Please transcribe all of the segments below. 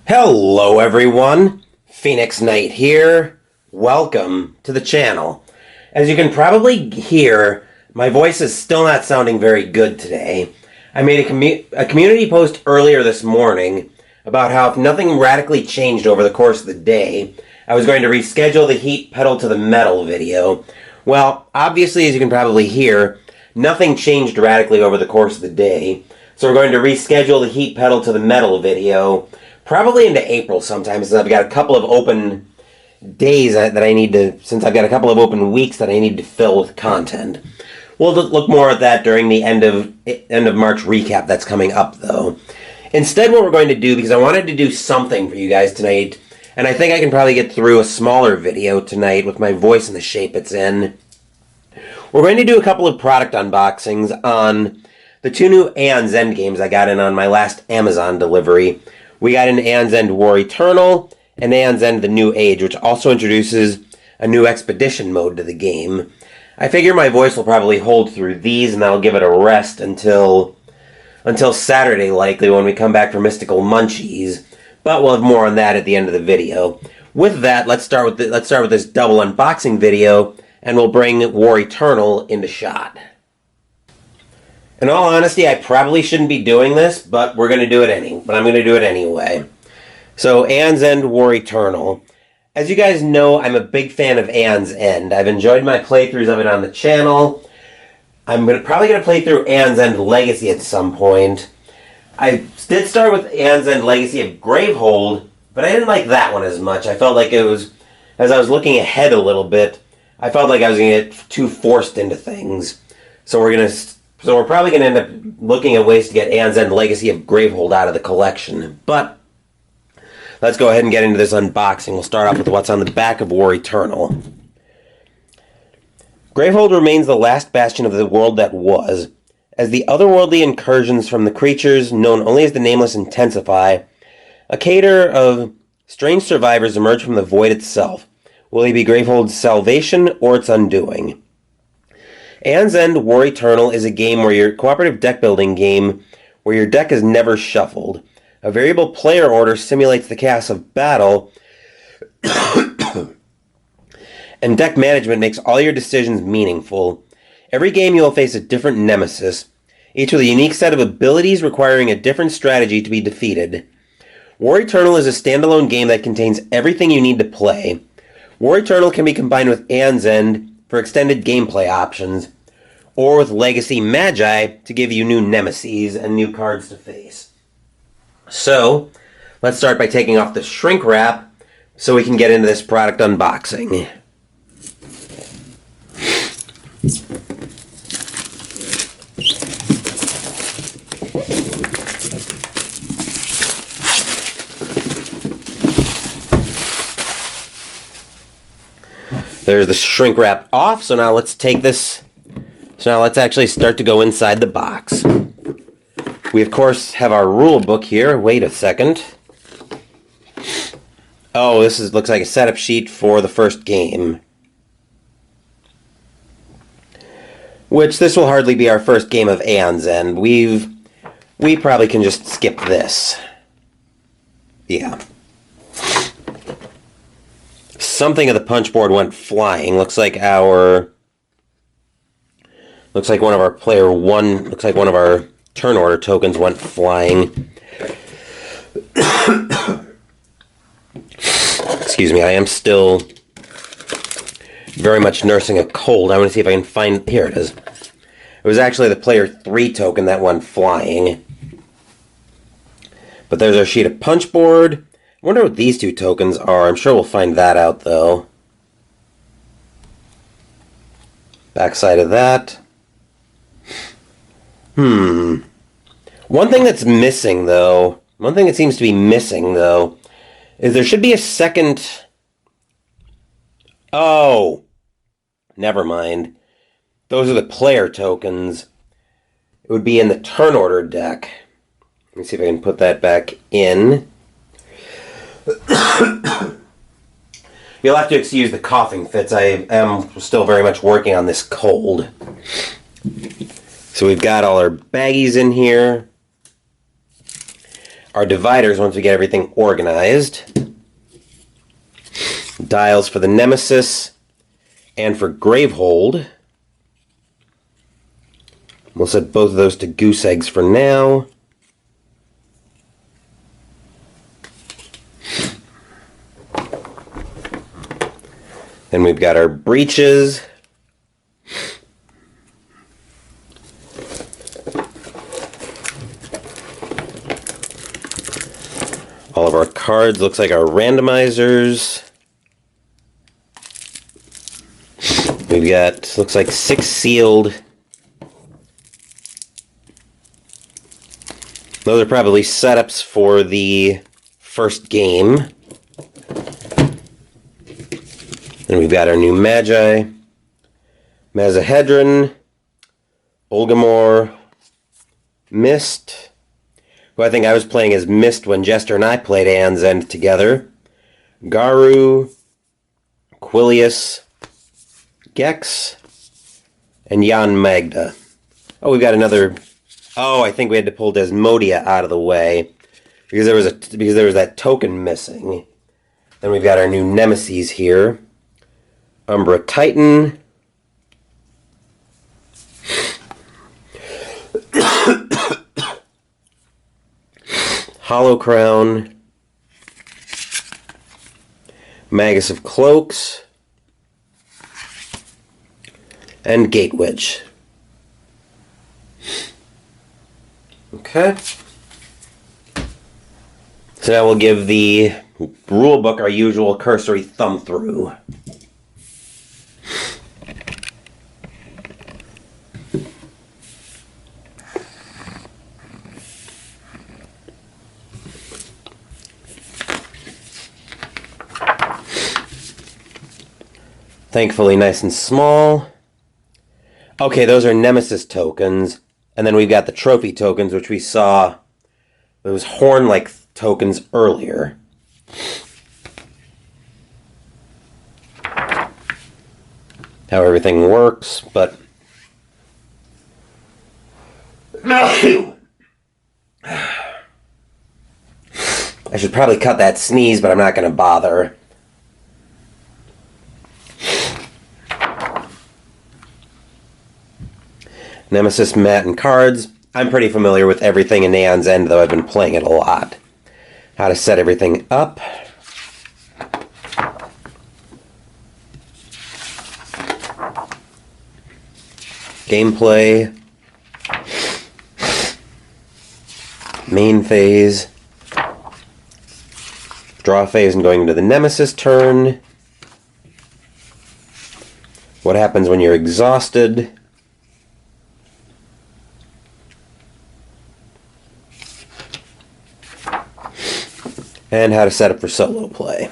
Hello everyone, Phoenix Knight here. Welcome to the channel. As you can probably hear, my voice is still not sounding very good today. I made a community post earlier this morning about how if nothing radically changed over the course of the day, I was going to reschedule the heat pedal to the metal video. Well, obviously, as you can probably hear, nothing changed radically over the course of the day, so we're going to reschedule the heat pedal to the metal video probably into April sometime, since I've got a couple of open days that I need to, since I've got a couple of open weeks that I need to fill with content. We'll look more at that during the end of March recap that's coming up, though. Instead, what we're going to do, because I wanted to do something for you guys tonight, and I think I can probably get through a smaller video tonight with my voice in the shape it's in, we're going to do a couple of product unboxings on the two new Aeon's End games I got in on my last Amazon delivery. We got an Aeon's End War Eternal and Aeon's End The New Age, which also introduces a new expedition mode to the game. I figure my voice will probably hold through these, and I'll give it a rest until Saturday, likely, when we come back for Mystical Munchies. But we'll have more on that at the end of the video. With that, let's start with this double unboxing video, and we'll bring War Eternal into shot. In all honesty, I probably shouldn't be doing this, but I'm going to do it anyway. So, Aeon's End War Eternal. As you guys know, I'm a big fan of Aeon's End. I've enjoyed my playthroughs of it on the channel. I'm probably going to play through Aeon's End Legacy at some point. I did start with Aeon's End Legacy of Gravehold, but I didn't like that one as much. I felt like it was, as I was looking ahead a little bit, I felt like I was going to get too forced into things. So we're probably going to end up looking at ways to get Aeon's End Legacy of Gravehold out of the collection. But let's go ahead and get into this unboxing. We'll start off with what's on the back of War Eternal. Gravehold remains the last bastion of the world that was. As the otherworldly incursions from the creatures known only as the Nameless intensify, a cadre of strange survivors emerge from the void itself. Will he be Gravehold's salvation or its undoing? Aeon's End War Eternal is a cooperative deck building game where your deck is never shuffled. A variable player order simulates the chaos of battle, and deck management makes all your decisions meaningful. Every game you will face a different nemesis, each with a unique set of abilities requiring a different strategy to be defeated. War Eternal is a standalone game that contains everything you need to play. War Eternal can be combined with Aeon's End for extended gameplay options, or with Legacy Magi to give you new nemesis and new cards to face. So, let's start by taking off the shrink wrap so we can get into this product unboxing. There's the shrink wrap off, so now let's take this. So now let's actually start to go inside the box. We, of course, have our rule book here. Wait a second. Oh, looks like a setup sheet for the first game. Which, this will hardly be our first game of Aeon's End. We probably can just skip this. Yeah. Something of the punch board went flying. Looks like one of our turn order tokens went flying. Excuse me, I am still very much nursing a cold. I want to see if I can find, here it is. It was actually the player 3 token that went flying. But there's our sheet of punch board. I wonder what these two tokens are. I'm sure we'll find that out, though. Backside of that. One thing that seems to be missing, though, is there should be a second... Oh! Never mind. Those are the player tokens. It would be in the turn order deck. Let me see if I can put that back in. You'll have to excuse the coughing fits. I am still very much working on this cold. So we've got all our baggies in here. our dividers once we get everything organized. Dials for the Nemesis and for Gravehold. We'll set both of those to goose eggs for now. Then we've got our breeches. All of our cards, looks like our randomizers. We've got, looks like 6 sealed. Those are probably setups for the first game. And we've got our new Magi, Mazahedron, Olgamore, Mist, who I think I was playing as Mist when Jester and I played Aeon's End together, Garu, Quilius, Gex, and Jan Magda. Oh, we've got another... Oh, I think we had to pull Desmodia out of the way because there was that token missing. Then we've got our new Nemesis here. Umbra Titan. Hollow Crown. Magus of Cloaks. And Gate Witch. Okay. So now we'll give the rulebook our usual cursory thumb through. Thankfully nice and small. Okay, those are Nemesis tokens. And then we've got the trophy tokens, which we saw those horn-like tokens earlier. How everything works, but... I should probably cut that sneeze, but I'm not going to bother. Nemesis mat and cards. I'm pretty familiar with everything in Aeon's End, though I've been playing it a lot. How to set everything up. Gameplay. Main phase. Draw phase and going into the Nemesis turn. What happens when you're exhausted. And how to set up for solo play.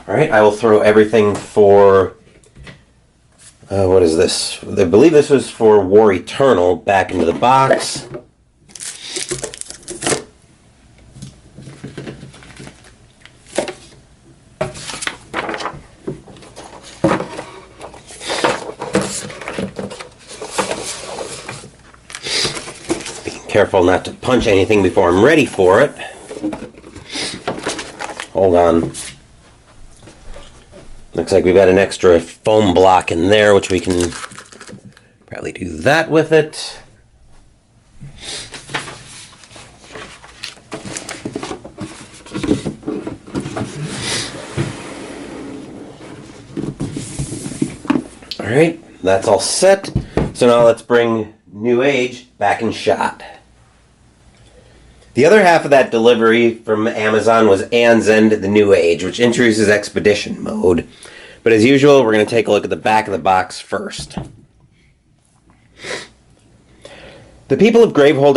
Alright, I will throw everything for... what is this? I believe this was for War Eternal back into the box. Careful not to punch anything before I'm ready for it. Hold on. Looks like we've got an extra foam block in there, which we can probably do that with it. Alright, that's all set. So now let's bring New Age back in shot. The other half of that delivery from Amazon was Aeon's End, the New Age, which introduces Expedition Mode. But as usual, we're going to take a look at the back of the box first. The people of Gravehold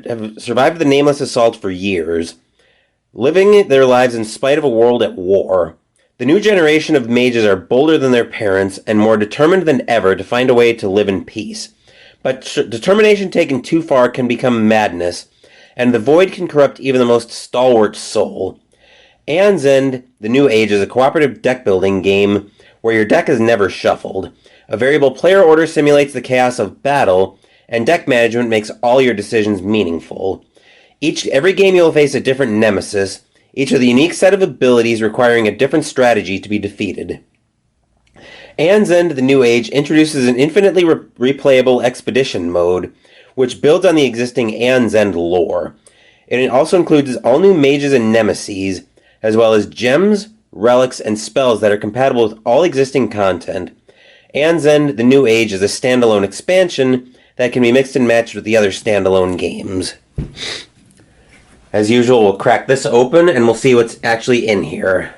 have survived the nameless assault for years, living their lives in spite of a world at war. The new generation of mages are bolder than their parents and more determined than ever to find a way to live in peace. But determination taken too far can become madness, and the void can corrupt even the most stalwart soul. Aeon's End, the New Age, is a cooperative deck-building game where your deck is never shuffled. A variable player order simulates the chaos of battle, and deck management makes all your decisions meaningful. Every game you'll face a different nemesis, each with a unique set of abilities requiring a different strategy to be defeated. Aeon's End of the New Age introduces an infinitely replayable expedition mode, which builds on the existing Aeon's End lore. It also includes all new mages and nemesis, as well as gems, relics, and spells that are compatible with all existing content. Aeon's End the New Age is a standalone expansion that can be mixed and matched with the other standalone games. As usual, we'll crack this open and we'll see what's actually in here.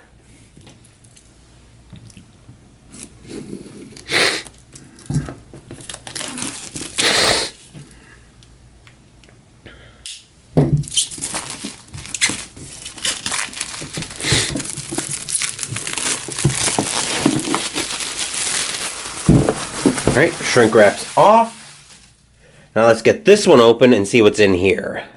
Alright, shrink wraps off. Now let's get this one open and see what's in here.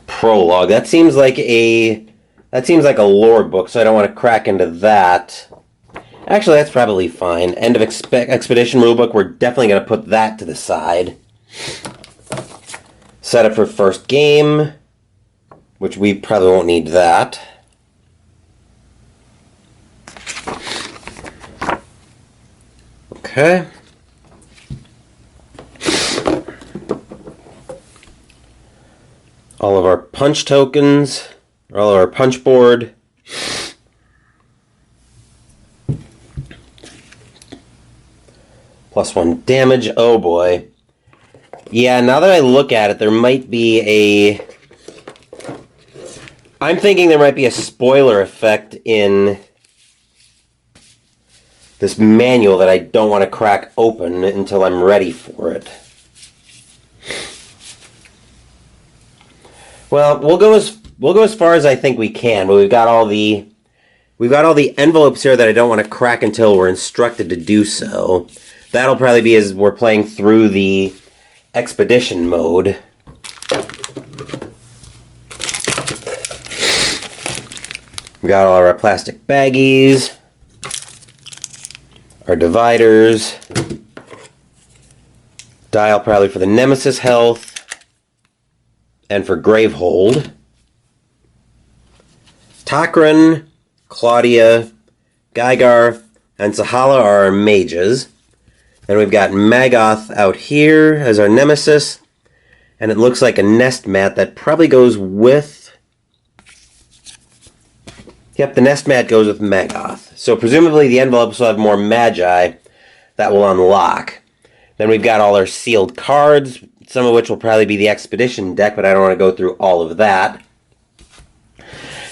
Prologue. That seems like a lore book, so I don't want to crack into that. Actually, that's probably fine. End of Expedition rulebook, we're definitely going to put that to the side. Setup for first game, which we probably won't need that. Okay. All of our punch tokens, all of our punch board. +1 damage. Oh boy. Yeah, now that I look at it, there might be a... I'm thinking there might be a spoiler effect in this manual that I don't want to crack open until I'm ready for it. Well, we'll go as far as I think we can, but we've got all the envelopes here that I don't want to crack until we're instructed to do so. That'll probably be as we're playing through the expedition mode. We got all our plastic baggies, our dividers, dial probably for the Nemesis health, and for Gravehold. Takran, Claudia, Gygar, and Sahala are our mages. And we've got Magoth out here as our nemesis. And it looks like a nest mat that probably goes with... Yep, the nest mat goes with Magoth. So presumably the envelopes will have more magi that will unlock. Then we've got all our sealed cards, some of which will probably be the expedition deck, but I don't want to go through all of that.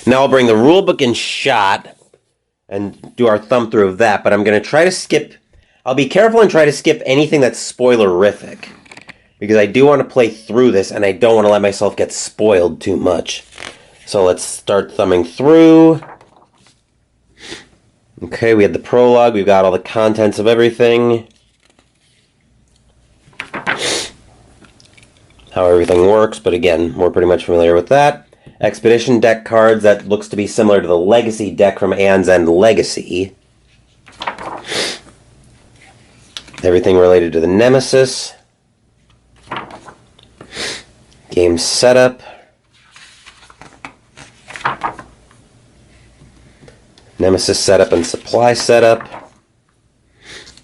Now I'll bring the rulebook in shot and do our thumb through of that, but I'm going to try to skip... I'll be careful and try to skip anything that's spoilerific, because I do want to play through this and I don't want to let myself get spoiled too much. So let's start thumbing through. Okay, we had the prologue, we've got all the contents of everything. How everything works, but again, we're pretty much familiar with that. Expedition deck cards, that looks to be similar to the Legacy deck from Aeon's End Legacy. Everything related to the Nemesis. Game setup. Nemesis setup and supply setup.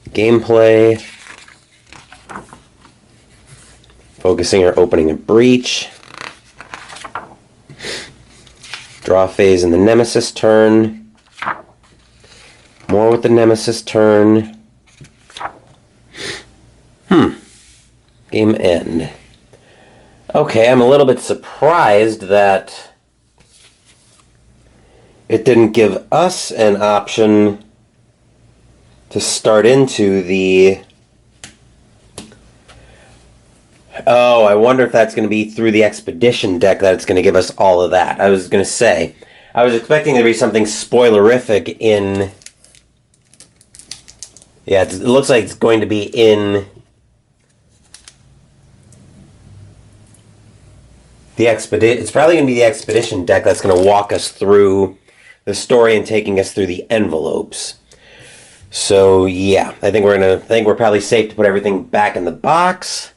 Gameplay. Focusing or opening a breach. Draw phase in the Nemesis turn. More with the Nemesis turn. Game end. Okay, I'm a little bit surprised that it didn't give us an option to start into the... Oh, I wonder if that's going to be through the expedition deck that it's going to give us all of that. I was going to say, I was expecting there to be something spoilerific in... Yeah, it looks like it's going to be in the expedition. It's probably going to be the expedition deck that's going to walk us through the story and taking us through the envelopes. So yeah, I think we're probably safe to put everything back in the box.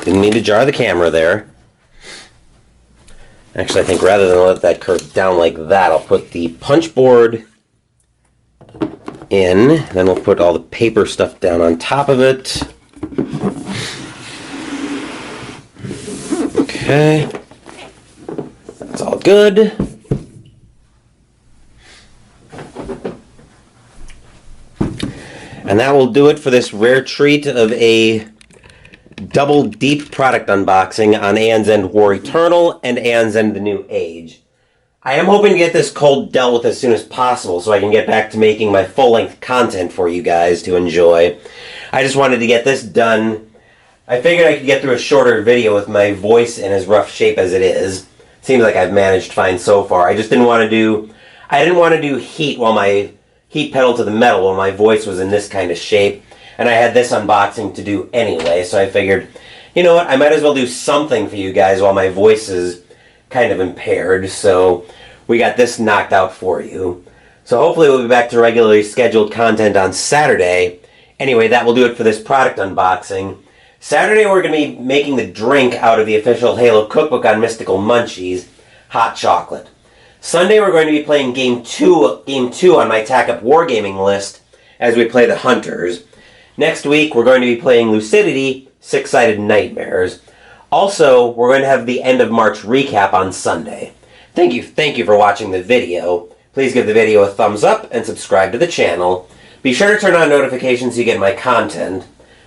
Didn't mean to jar the camera there. Actually, I think rather than let that curve down like that, I'll put the punch board in. Then we'll put all the paper stuff down on top of it. Okay. That's all good. And that will do it for this rare treat of a double deep product unboxing on Aeon's End War Eternal and Aeon's End The New Age. I am hoping to get this cold dealt with as soon as possible so I can get back to making my full-length content for you guys to enjoy. I just wanted to get this done. I figured I could get through a shorter video with my voice in as rough shape as it is. Seems like I've managed fine so far. I didn't want to do heat pedal to the metal while my voice was in this kind of shape. And I had this unboxing to do anyway, so I figured, you know what, I might as well do something for you guys while my voice is kind of impaired. So we got this knocked out for you. So hopefully we'll be back to regularly scheduled content on Saturday. Anyway, that will do it for this product unboxing. Saturday we're going to be making the drink out of the official Halo cookbook on Mystical Munchies, hot chocolate. Sunday we're going to be playing game 2 on my Tack Up Wargaming list as we play the Hunters. Next week, we're going to be playing Lucidity, Six-Sided Nightmares. Also, we're going to have the end of March recap on Sunday. Thank you for watching the video. Please give the video a thumbs up and subscribe to the channel. Be sure to turn on notifications so you get my content.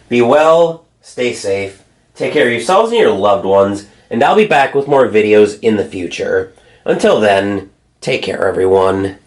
Be well, stay safe, take care of yourselves and your loved ones, and I'll be back with more videos in the future. Until then, take care everyone.